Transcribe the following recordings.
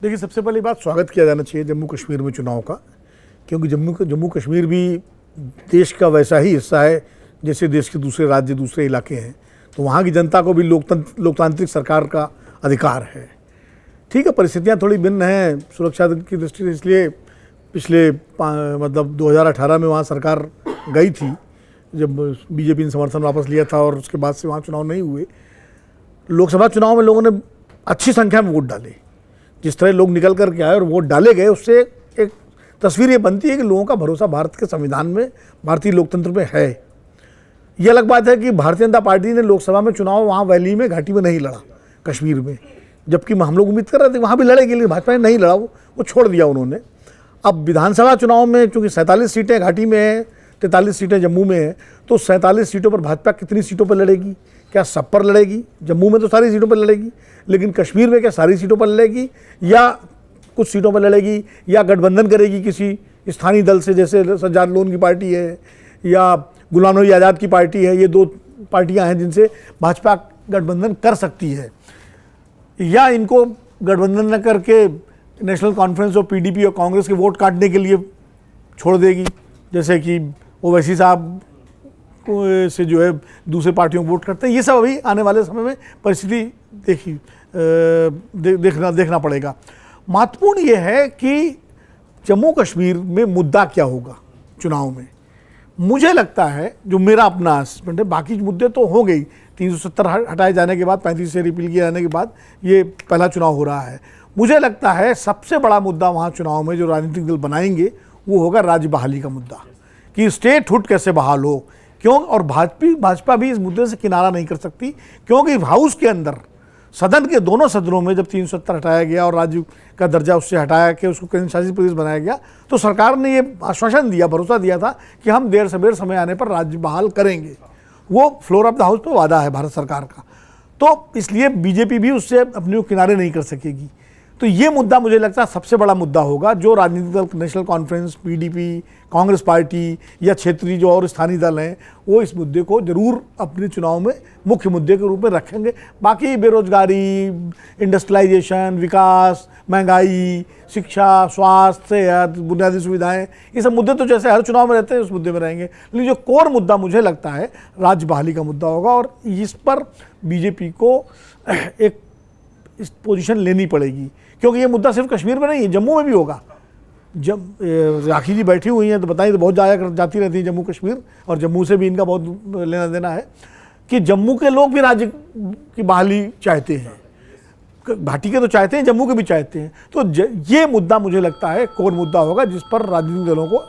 देखिए, सबसे पहली बात स्वागत किया जाना चाहिए जम्मू कश्मीर में चुनाव का, क्योंकि जम्मू कश्मीर भी देश का वैसा ही हिस्सा है जैसे देश के दूसरे राज्य, दूसरे इलाके हैं। तो वहाँ की जनता को भी लोकतांत्रिक सरकार का अधिकार है। ठीक है, परिस्थितियाँ थोड़ी भिन्न हैं सुरक्षा की दृष्टि से, इसलिए पिछले 2018 में वहाँ सरकार गई थी जब बीजेपी ने समर्थन वापस लिया था, और उसके बाद से वहाँ चुनाव नहीं हुए। लोकसभा चुनाव में लोगों ने अच्छी संख्या में वोट डाले। जिस तरह लोग निकल कर के आए और वोट डाले गए, उससे एक तस्वीर ये बनती है कि लोगों का भरोसा भारत के संविधान में, भारतीय लोकतंत्र में है। ये अलग बात है कि भारतीय जनता पार्टी ने लोकसभा में चुनाव वहाँ वैली में, घाटी में नहीं लड़ा, कश्मीर में, जबकि हम लोग उम्मीद कर रहे थे वहाँ भी लड़ेगी, लेकिन भाजपा ने नहीं लड़ा, वो छोड़ दिया उन्होंने। अब विधानसभा चुनाव में चूँकि 47 सीटें घाटी में हैं, 43 सीटें जम्मू में हैं, तो 47 सीटों पर भाजपा कितनी सीटों पर लड़ेगी? क्या सब पर लड़ेगी? जम्मू में तो सारी सीटों पर लड़ेगी, लेकिन कश्मीर में क्या सारी सीटों पर लड़ेगी या कुछ सीटों पर लड़ेगी, या गठबंधन करेगी किसी स्थानीय दल से, जैसे सज्जाद लोन की पार्टी है या गुलाम नबी आज़ाद की पार्टी है। ये दो पार्टियां हैं जिनसे भाजपा गठबंधन कर सकती है, या इनको गठबंधन न करके नेशनल कॉन्फ्रेंस और पीडीपी और कांग्रेस के वोट काटने के लिए छोड़ देगी, जैसे कि ओवैसी साहब से जो है दूसरे पार्टियों को वोट करते हैं। ये सब अभी आने वाले समय में परिस्थिति देखना पड़ेगा। महत्वपूर्ण ये है कि जम्मू कश्मीर में मुद्दा क्या होगा चुनाव में। मुझे लगता है, जो मेरा अपना असेसमेंट है, बाकी मुद्दे तो हो गई, 370 हटाए जाने के बाद, 35 से रिपील किए जाने के बाद ये पहला चुनाव हो रहा है। मुझे लगता है सबसे बड़ा मुद्दा वहाँ चुनाव में जो राजनीतिक दल बनाएंगे वो होगा राज्य बहाली का मुद्दा, कि स्टेटहुड कैसे बहाल हो। क्यों? और भाजपा भी इस मुद्दे से किनारा नहीं कर सकती, क्योंकि हाउस के अंदर, सदन के दोनों सदनों में जब 370 हटाया गया और राज्य का दर्जा उससे हटाया के उसको केंद्र शासित प्रदेश बनाया गया, तो सरकार ने ये आश्वासन दिया, भरोसा दिया था कि हम देर सबेर समय आने पर राज्य बहाल करेंगे। वो फ्लोर ऑफ द हाउस पर वादा है भारत सरकार का। तो इसलिए बीजेपी भी उससे अपने किनारे नहीं कर सकेगी। तो ये मुद्दा मुझे लगता है सबसे बड़ा मुद्दा होगा, जो राजनीतिक दल, national conference, PDP, Congress party या क्षेत्रीय जो और स्थानीय दल हैं, वो इस मुद्दे को जरूर अपने चुनाव में मुख्य मुद्दे के रूप में रखेंगे। बाकी बेरोजगारी, इंडस्ट्रियलाइजेशन, विकास, महंगाई, शिक्षा, स्वास्थ्य, सेहत, बुनियादी सुविधाएं, ये सब मुद्दे तो जैसे हर चुनाव में रहते हैं उस मुद्दे में रहेंगे। लेकिन जो कोर मुद्दा मुझे लगता है राज्य बहाली का मुद्दा होगा, और इस पर बीजेपी को एक इस पोजीशन लेनी पड़ेगी, क्योंकि ये मुद्दा सिर्फ कश्मीर में नहीं है, जम्मू में भी होगा। जब राखी जी बैठी हुई हैं तो बताइए, तो बहुत जाती रहती है जम्मू कश्मीर, और जम्मू से भी इनका बहुत लेना देना है, कि जम्मू के लोग भी राज्य की बहाली चाहते हैं, घाटी के तो चाहते हैं, जम्मू के भी चाहते हैं। तो ये मुद्दा मुझे लगता है कोर मुद्दा होगा, जिस पर राजनीतिक दलों को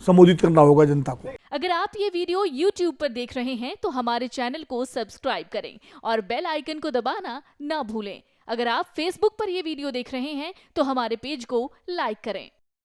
संबोधित करना होगा जनता को। अगर आप ये वीडियो YouTube पर देख रहे हैं तो हमारे चैनल को सब्सक्राइब करें और बेल आइकन को दबाना ना भूलें। अगर आप Facebook पर ये वीडियो देख रहे हैं तो हमारे पेज को लाइक करें।